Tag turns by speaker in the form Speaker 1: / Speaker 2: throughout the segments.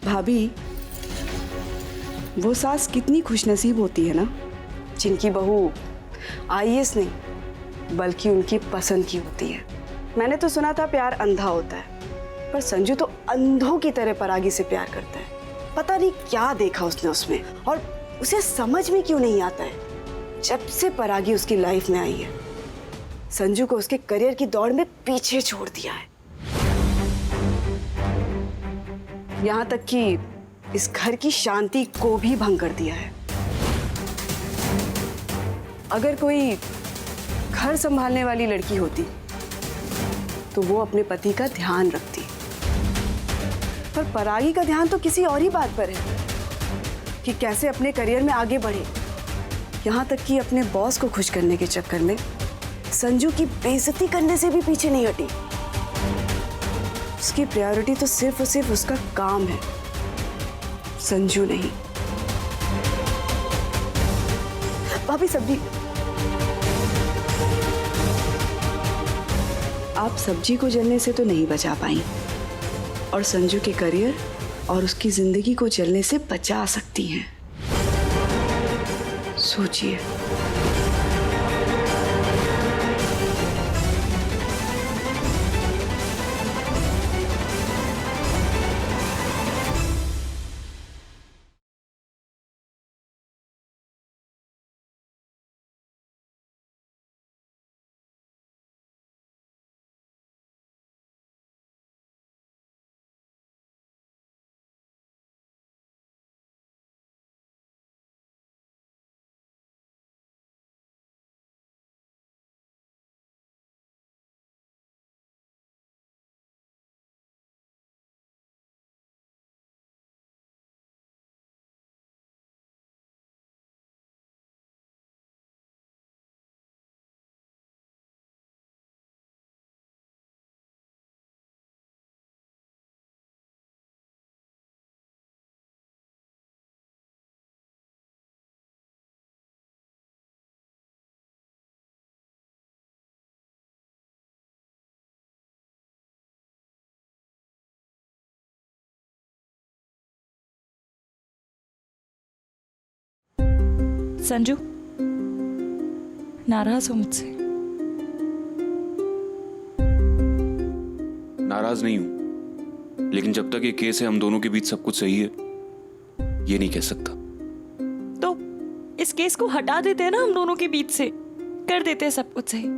Speaker 1: भाभी, वो सास कितनी खुशनसीब होती है ना, जिनकी बहू आईएएस नहीं बल्कि उनकी पसंद की होती है। मैंने तो सुना था प्यार अंधा होता है, पर संजू तो अंधों की तरह परागी से प्यार करता है। पता नहीं क्या देखा उसने उसमें, और उसे समझ में क्यों नहीं आता है। जब से परागी उसकी लाइफ में आई है, संजू को उसके करियर की दौड़ में पीछे छोड़ दिया है। यहां तक कि इस घर की शांति को भी भंग कर दिया है। अगर कोई घर संभालने वाली लड़की होती तो वो अपने पति का ध्यान रखती, पर परागी का ध्यान तो किसी और ही बात पर है कि कैसे अपने करियर में आगे बढ़े। यहां तक कि अपने बॉस को खुश करने के चक्कर में संजू की बेइज्जती करने से भी पीछे नहीं हटी। उसकी प्रायोरिटी तो सिर्फ और सिर्फ उसका काम है, संजू नहीं। भाभी, सब्जी, आप सब्जी को जलने से तो नहीं बचा पाई, और संजू के करियर और उसकी जिंदगी को जलने से बचा सकती हैं। सोचिए।
Speaker 2: संजू, नाराज हो मुझसे?
Speaker 3: नाराज नहीं हूं, लेकिन जब तक ये केस है हम दोनों के बीच सब कुछ सही है, ये नहीं कह सकता।
Speaker 2: तो इस केस को हटा देते हैं ना, हम दोनों के बीच से कर देते हैं सब कुछ सही।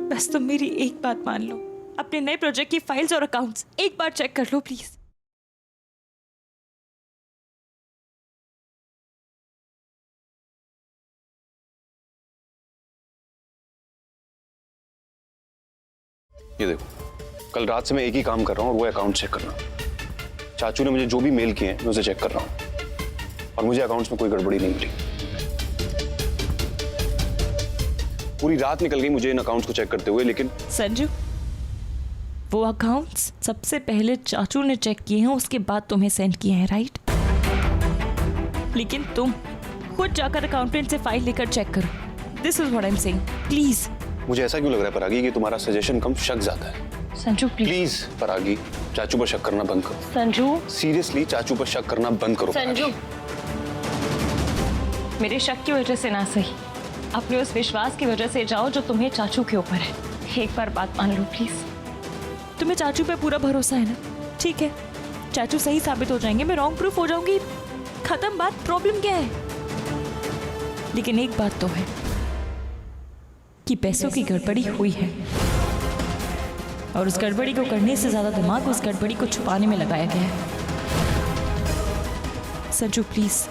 Speaker 2: बस तुम मेरी एक बात मान लो, अपने नए प्रोजेक्ट की फाइल्स और अकाउंट्स एक बार चेक कर लो प्लीज।
Speaker 3: ये देखो, कल रात से मैं एक ही काम कर रहा हूँ और वो अकाउंट चेक करना। चाचू ने मुझे जो भी मेल किए हैं मैं उसे चेक कर रहा हूँ, और मुझे अकाउंट्स में कोई गड़बड़ी नहीं मिली। पूरी रात निकल गई मुझे इन अकाउंट्स को चेक करते हुए, लेकिन
Speaker 2: संजू, वो अकाउंट्स सबसे पहले चाचू ने चेक किए हैं, उसके बाद तुम्हें सेंड किए हैं, राइट? लेकिन तुम खुद जाकर अकाउंटेंट से फाइल लेकर चेक करो। This is what I am saying, please.
Speaker 3: मुझे ऐसा क्यों लग रहा है परागी कि तुम्हारा सजेशन कम, शक ज्यादा है।
Speaker 2: संजू
Speaker 3: प्लीज परागी, चाचू पर शक करना बंद करो।
Speaker 2: संजू,
Speaker 3: सीरियसली चाचू पर शक करना बंद करो।
Speaker 2: संजू, मेरे शक की वजह से ना सही, अपने उस विश्वास की वजह से जाओ जो तुम्हें चाचू के ऊपर है। एक बार बात मान लो प्लीज। तुम्हें चाचू पे पूरा भरोसा है ना? ठीक है, चाचू सही साबित हो जाएंगे, मैं रॉन्ग प्रूफ हो जाऊंगी, खत्म बात। प्रॉब्लम क्या है? लेकिन एक बात तो है कि पैसों की गड़बड़ी हुई है, और उस गड़बड़ी को करने से ज्यादा दिमाग उस गड़बड़ी को छुपाने में लगाया गया है। संजू प्लीज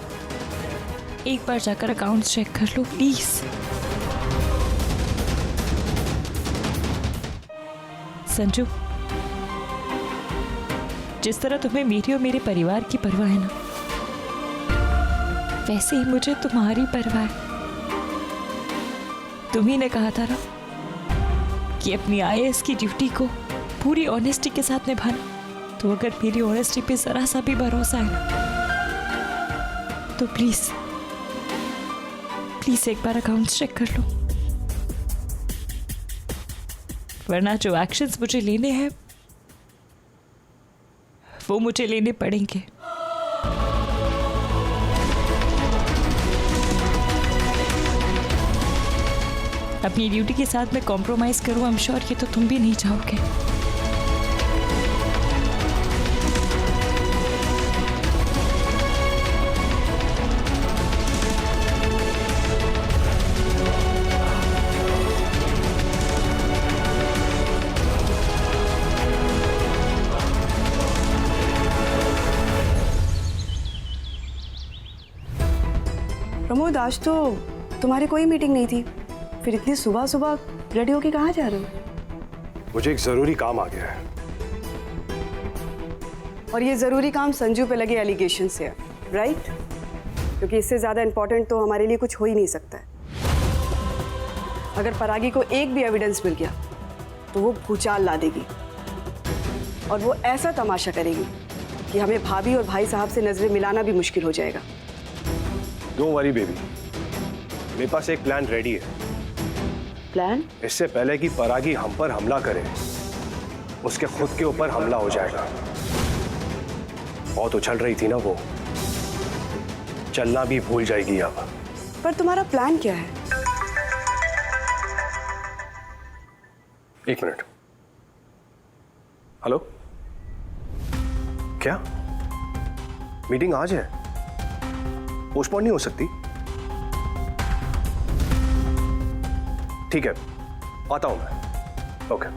Speaker 2: एक बार जाकर अकाउंट्स चेक कर लो प्लीज। संजू, जिस तरह तुम्हें मेरी और मेरे परिवार की परवाह है ना, वैसे ही मुझे तुम्हारी परवाह है। तुम्ही ने कहा था ना कि अपनी आईएएस की ड्यूटी को पूरी ऑनेस्टी के साथ निभाना, तो अगर मेरी ऑनेस्टी पे जरा सा भी भरोसा है ना, तो प्लीज प्लीज एक बार अकाउंट्स चेक कर लो, वरना जो एक्शंस मुझे लेने हैं वो मुझे लेने पड़ेंगे। अपनी ड्यूटी के साथ मैं कॉम्प्रोमाइज करूं, आई एम श्योर ये तो तुम भी नहीं चाहोगे।
Speaker 1: प्रमोद, आज तो तुम्हारी कोई मीटिंग नहीं थी, फिर इतनी सुबह सुबह रेडी होके कहाँ जा रहे हो?
Speaker 4: मुझे एक जरूरी काम आ गया है।
Speaker 1: और ये जरूरी काम संजू पे लगे एलिगेशन से है, राइट? क्योंकि इससे ज्यादा इंपॉर्टेंट तो हमारे लिए कुछ हो ही नहीं सकता है। अगर परागी को एक भी एविडेंस मिल गया तो वो भूचाल ला देगी और वो ऐसा तमाशा करेगी कि हमें भाभी और भाई साहब से नजरें मिलाना भी मुश्किल हो जाएगा।
Speaker 4: डोंट वरी बेबी, मेरे पास एक प्लान रेडी है।
Speaker 1: प्लान?
Speaker 4: इससे पहले कि परागी हम पर हमला करे, उसके खुद के ऊपर हमला हो जाएगा। बहुत उछल रही थी ना वो, चलना भी भूल जाएगी अब।
Speaker 1: पर तुम्हारा प्लान क्या है?
Speaker 4: एक मिनट। हेलो, क्या मीटिंग आज है? पोस्टपोन नहीं हो सकती? ठीक है, आता हूं मैं। ओके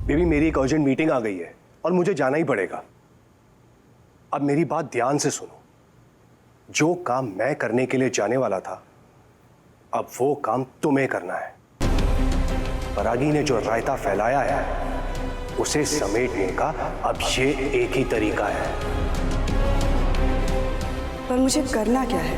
Speaker 4: बेबी, मेरी एक अर्जेंट मीटिंग आ गई है और मुझे जाना ही पड़ेगा। अब मेरी बात ध्यान से सुनो। जो काम मैं करने के लिए जाने वाला था, अब वो काम तुम्हें करना है। परागी ने जो रायता फैलाया है उसे समेटने का अब ये एक ही तरीका है।
Speaker 1: पर मुझे करना क्या है?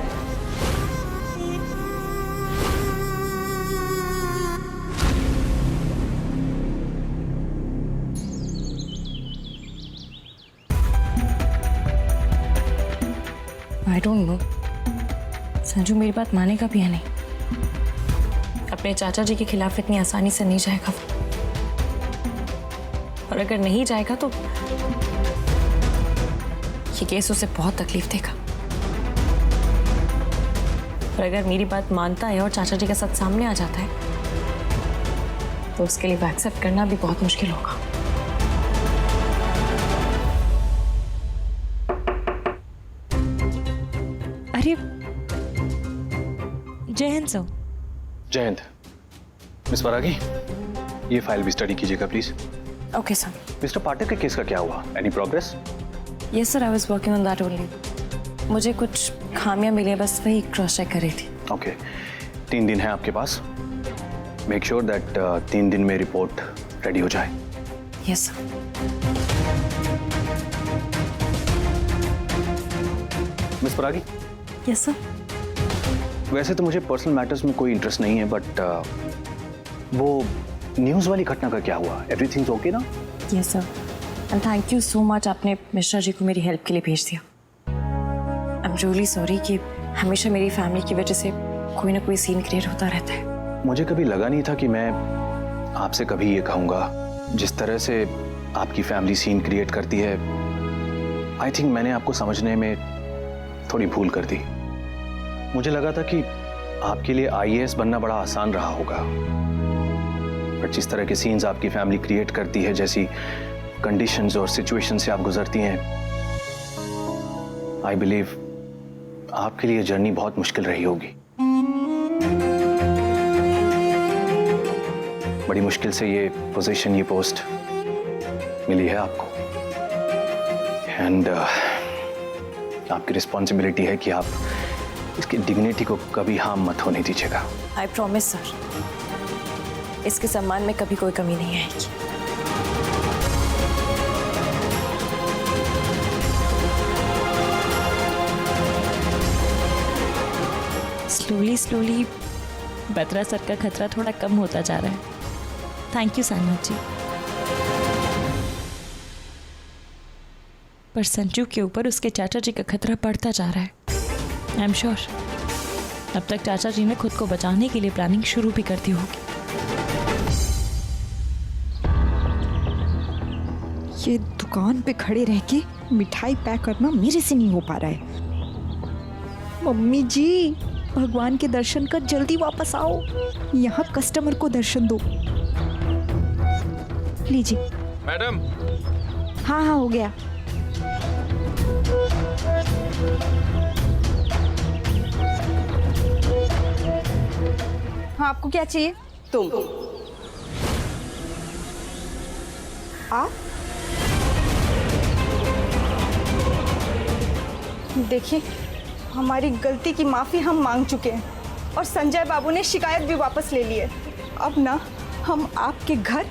Speaker 2: आई डोंट नो, संजू मेरी बात मानेगा भी या नहीं। अपने चाचा जी के खिलाफ इतनी आसानी से नहीं जाएगा वो, और अगर नहीं जाएगा तो ये केस उसे बहुत तकलीफ देगा। और अगर मेरी बात मानता है और चाचा जी के साथ सामने आ जाता है तो उसके लिए एक्सेप्ट करना भी बहुत मुश्किल होगा। अरे जय हिंद सर।
Speaker 3: जय हिंद। मिस परागी, ये फाइल भी स्टडी कीजिएगा प्लीज।
Speaker 2: Okay sir.
Speaker 3: मिस्टर पाठक के केस का क्या हुआ? Any progress?
Speaker 2: Yes sir, I was working on that only. मुझे कुछ खामियां मिली हैं, बस वही क्रॉस चेक कर रही थी।
Speaker 3: ओके, 3 दिन है आपके पास। मेक श्योर दैट 3 दिन में रिपोर्ट रेडी हो जाए।
Speaker 2: Yes sir.
Speaker 3: मिस परागी,
Speaker 2: यस सर।
Speaker 3: वैसे तो मुझे पर्सनल मैटर्स में कोई इंटरेस्ट नहीं है, बट वो न्यूज़ वाली घटना का क्या हुआ? एवरीथिंग ओके ना?
Speaker 2: Yes sir, and thank you so much, आपने मिश्रा जी को मेरी हेल्प के लिए भेज दिया। आई एम रियली सॉरी कि हमेशा मेरी फैमिली की वजह से कोई ना कोई सीन क्रिएट होता रहता है।
Speaker 3: मुझे कभी लगा नहीं था कि मैं आपसे कभी ये कहूँगा। जिस तरह से आपकी फैमिली सीन क्रिएट करती है, आई थिंक मैंने आपको समझने में थोड़ी भूल कर दी। मुझे लगा था कि आपके लिए IAS बनना बड़ा आसान रहा होगा, बट जिस तरह के सीन्स आपकी फैमिली क्रिएट करती है, जैसी कंडीशंस और सिचुएशन से आप गुजरती हैं, आई बिलीव आपके लिए जर्नी बहुत मुश्किल रही होगी। बड़ी मुश्किल से ये पोजीशन, ये पोस्ट मिली है आपको, एंड आपकी रिस्पॉन्सिबिलिटी है कि आप इसकी डिग्निटी को कभी हार्म मत होने दीजिएगा।
Speaker 2: आई प्रॉमिस सर, इसके सम्मान में कभी कोई कमी नहीं आएगी। स्लोली बत्रा सर का खतरा थोड़ा कम होता जा रहा है। थैंक यू साइनाथ जी। पर संजू के ऊपर उसके चाचा जी का खतरा बढ़ता जा रहा है। आई एम श्योर अब तक चाचा जी ने खुद को बचाने के लिए प्लानिंग शुरू भी कर दी होगी।
Speaker 5: ये दुकान पे खड़े रह के मिठाई पैक करना मेरे से नहीं हो पा रहा है। मम्मी जी, भगवान के दर्शन कर जल्दी वापस आओ, यहाँ कस्टमर को दर्शन दो। लीजिए।
Speaker 6: मैडम।
Speaker 5: हाँ हाँ, हो गया। हाँ, आपको क्या चाहिए?
Speaker 1: तुम
Speaker 5: आप देखिए, हमारी गलती की माफ़ी हम मांग चुके हैं और संजय बाबू ने शिकायत भी वापस ले ली है। अब ना हम आपके घर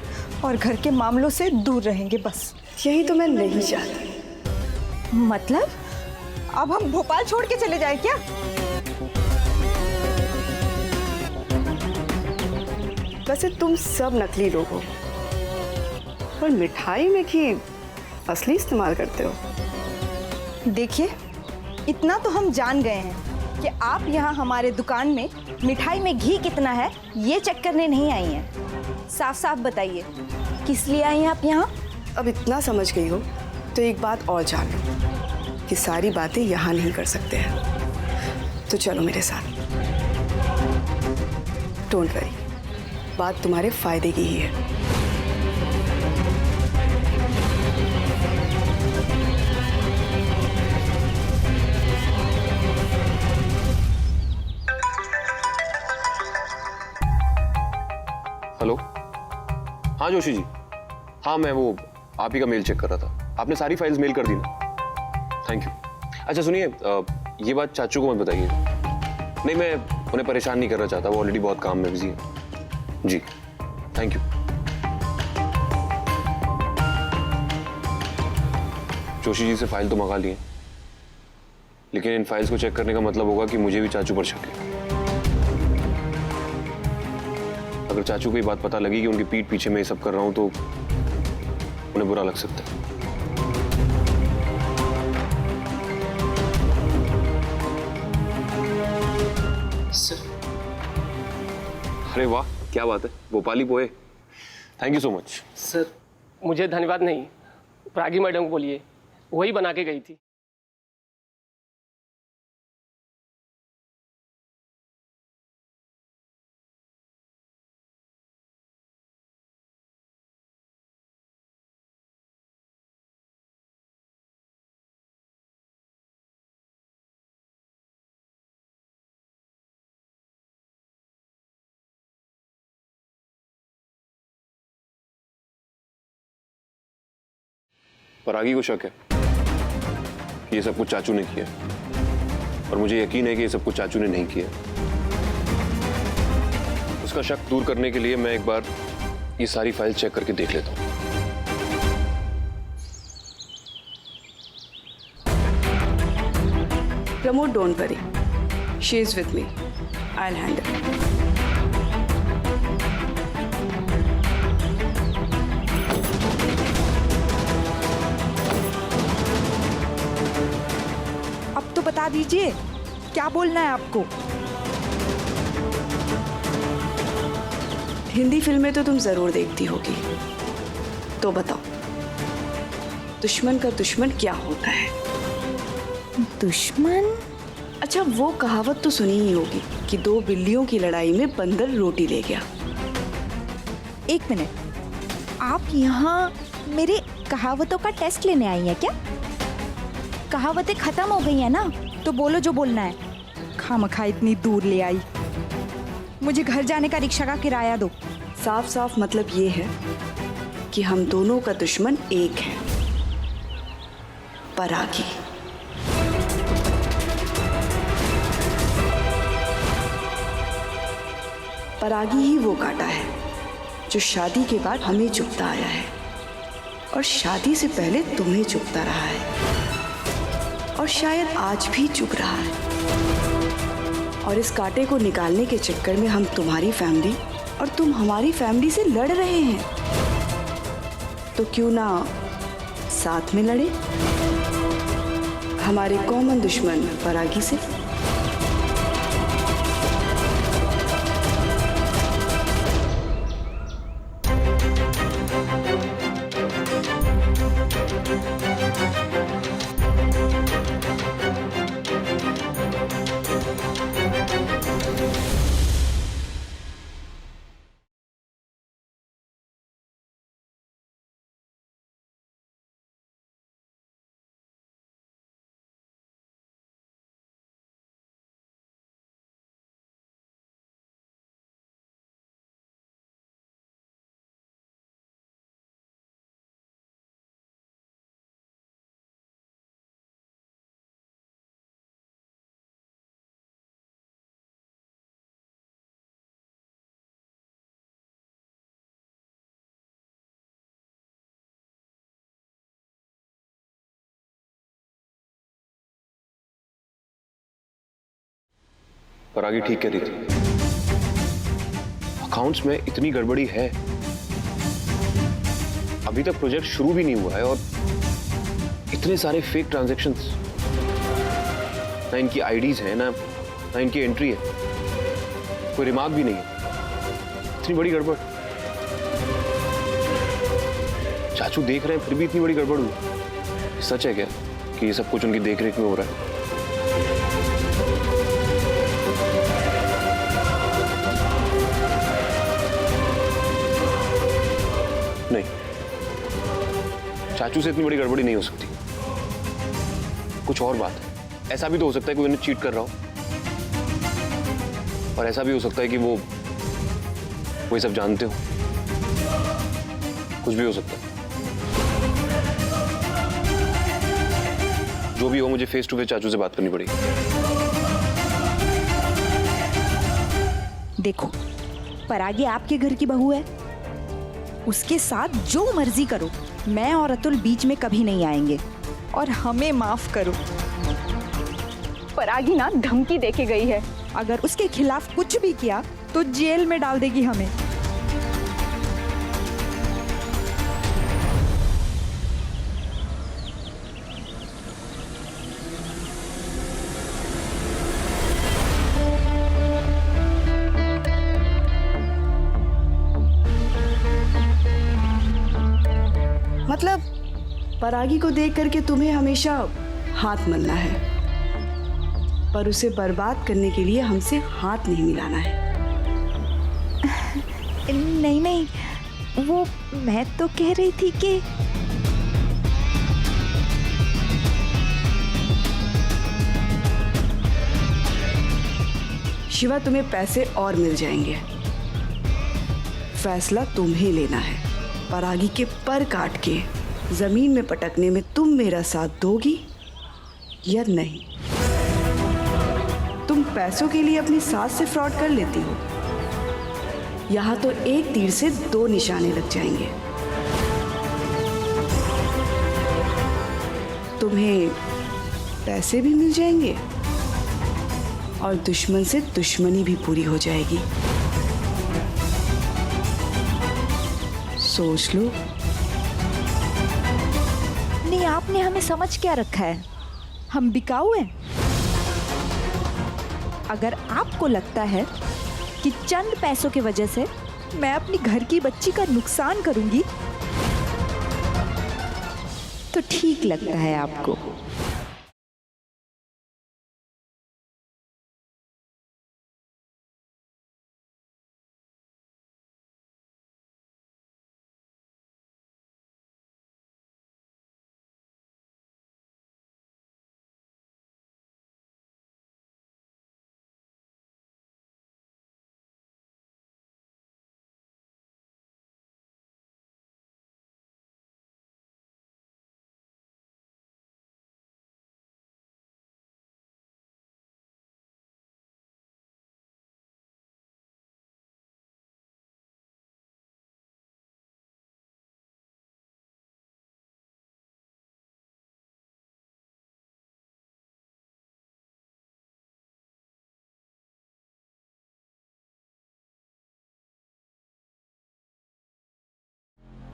Speaker 5: और घर के मामलों से दूर रहेंगे, बस।
Speaker 1: यही तो मैं नहीं चाहती।
Speaker 5: मतलब अब हम भोपाल छोड़ के चले जाए क्या?
Speaker 1: वैसे तुम सब नकली लोग हो, पर मिठाई में घी असली इस्तेमाल करते हो।
Speaker 5: देखिए, इतना तो हम जान गए हैं कि आप यहाँ हमारे दुकान में मिठाई में घी कितना है ये चेक करने नहीं आई हैं। साफ साफ बताइए, किस लिए आई हैं आप यहाँ?
Speaker 1: अब इतना समझ गई हो तो एक बात और जान लो कि सारी बातें यहाँ नहीं कर सकते हैं। तो चलो मेरे साथ। डोंट वरी, बात तुम्हारे फायदे की ही है।
Speaker 6: हेलो। हाँ जोशी जी, हाँ मैं वो आप ही का मेल चेक कर रहा था। आपने सारी फाइल्स मेल कर दी ना? Thank you. अच्छा सुनिए, ये बात चाचू को मत बताइए। नहीं, मैं उन्हें परेशान नहीं करना चाहता, वो ऑलरेडी बहुत काम में बिजी है। जी थैंक यू। जोशी जी से फाइल तो मंगा लिए, लेकिन इन फाइल्स को चेक करने का मतलब होगा कि मुझे भी चाचू पर शक है। अगर चाचू को ये बात पता लगी कि उनकी पीठ पीछे मैं ये सब कर रहा हूं तो उन्हें बुरा लग सकता है।
Speaker 7: सर।
Speaker 6: अरे वाह, क्या बात है, Bhopali pohe. Thank you so much.
Speaker 7: Sir मुझे धन्यवाद नहीं, प्रागी मैडम को बोलिए, वही बना के गई थी।
Speaker 6: परागी को शक है कि ये सब कुछ चाचू ने किया, और मुझे यकीन है कि ये सब कुछ चाचू ने नहीं किया। उसका शक दूर करने के लिए मैं एक बार ये सारी फाइल चेक करके देख लेता हूं।
Speaker 1: Pramod, don't worry, she is with me, I will handle.
Speaker 5: अब तो बता दीजिए, क्या बोलना है आपको?
Speaker 1: हिंदी फिल्में तो तुम जरूर देखती होगी, तो बताओ, दुश्मन का दुश्मन क्या होता है?
Speaker 5: दुश्मन?
Speaker 1: अच्छा, वो कहावत तो सुनी ही होगी कि दो बिल्लियों की लड़ाई में बंदर रोटी ले गया।
Speaker 5: एक मिनट, आप यहाँ मेरे कहावतों का टेस्ट लेने आई हैं क्या? कहावतें खत्म हो गई हैं ना, तो बोलो जो बोलना है। खामखा इतनी दूर ले आई, मुझे घर जाने का रिक्शा का किराया दो।
Speaker 1: साफ साफ मतलब ये है कि हम दोनों का दुश्मन एक है, परागी। परागी ही वो कांटा है जो शादी के बाद हमें चुभता आया है और शादी से पहले तुम्हें चुभता रहा है और शायद आज भी चुभ रहा है। और इस कांटे को निकालने के चक्कर में हम तुम्हारी फैमिली और तुम हमारी फैमिली से लड़ रहे हैं। तो क्यों ना साथ में लड़े, हमारे कॉमन दुश्मन परागी से।
Speaker 6: परागी ठीक कह रही थी, अकाउंट्स में इतनी गड़बड़ी है, अभी तक प्रोजेक्ट शुरू भी नहीं हुआ है और इतने सारे फेक ट्रांजैक्शंस, ना इनकी आईडीज है ना इनकी एंट्री है, कोई रिमार्क भी नहीं है, इतनी बड़ी गड़बड़। चाचू देख रहे हैं फिर भी इतनी बड़ी गड़बड़ हुई। सच है क्या कि ये सब कुछ उनकी देखरेख में हो रहा है? नहीं, चाचू से इतनी बड़ी गड़बड़ी नहीं हो सकती, कुछ और बात है। ऐसा भी तो हो सकता है कि उन्हें चीट कर रहा हो, और ऐसा भी हो सकता है कि वो ये सब जानते हो, कुछ भी हो सकता है। जो भी हो, मुझे फेस टू फेस चाचू से बात करनी पड़ेगी।
Speaker 5: देखो, परागी आपके घर की बहू है, उसके साथ जो मर्जी करो, मैं और अतुल बीच में कभी नहीं आएंगे। और हमें माफ करो,
Speaker 8: परागी ना धमकी देके गई है,
Speaker 5: अगर उसके खिलाफ कुछ भी किया तो जेल में डाल देगी हमें।
Speaker 1: मतलब परागी को देख करके तुम्हें हमेशा हाथ मलना है, पर उसे बर्बाद करने के लिए हमसे हाथ नहीं मिलाना है।
Speaker 5: नहीं नहीं, वो मैं तो कह रही थी कि
Speaker 1: शिवा, तुम्हें पैसे और मिल जाएंगे, फैसला तुम्हें लेना है। परागी के पर काट के जमीन में पटकने में तुम मेरा साथ दोगी या नहीं? तुम पैसों के लिए अपनी सास से फ्रॉड कर लेती हो, यहां तो एक तीर से दो निशाने लग जाएंगे। तुम्हें पैसे भी मिल जाएंगे और दुश्मन से दुश्मनी भी पूरी हो जाएगी। सोच लो।
Speaker 5: नहीं, आपने हमें समझ क्या रखा है? हम बिकाऊ हैं? अगर आपको लगता है कि चंद पैसों की वजह से मैं अपनी घर की बच्ची का नुकसान करूंगी, तो ठीक लगता है आपको।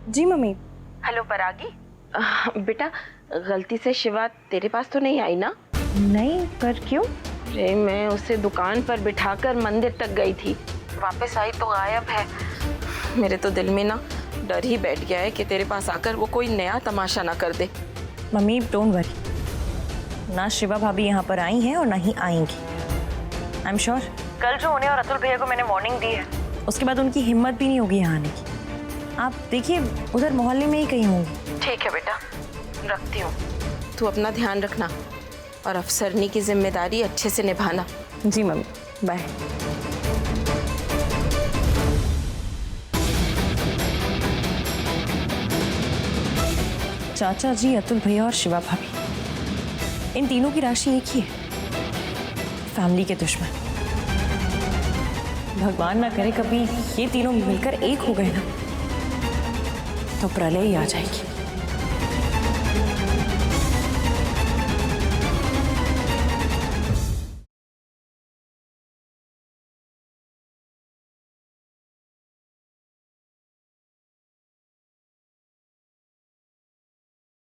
Speaker 2: जी मम्मी।
Speaker 9: हेलो परागी, बेटा गलती से शिवा तेरे पास तो नहीं आई ना?
Speaker 2: नहीं, पर क्यों?
Speaker 9: अरे मैं उसे दुकान पर बिठाकर मंदिर तक गई थी, वापस आई तो गायब है। मेरे तो दिल में ना डर ही बैठ गया है कि तेरे पास आकर वो कोई नया तमाशा ना कर दे।
Speaker 2: मम्मी डोंट वरी, ना शिवा भाभी यहाँ पर आई हैं और ना ही आएंगी। आई एम श्योर कल जो उन्हें और अतुल भैया को मैंने वार्निंग दी है, उसके बाद उनकी हिम्मत भी नहीं होगी यहाँ आने की। आप देखिए, उधर मोहल्ले में ही कहीं होंगी।
Speaker 9: ठीक है बेटा, रखती हूँ। तू अपना ध्यान रखना और अफसरनी की जिम्मेदारी अच्छे से निभाना।
Speaker 2: जी मम्मी, बाय। चाचा जी, अतुल भैया और शिवा भाभी, इन तीनों की राशि एक ही है, फैमिली के दुश्मन। भगवान ना करे कभी ये तीनों मिलकर एक हो गए ना, तो प्रलय ही आ जाएगी।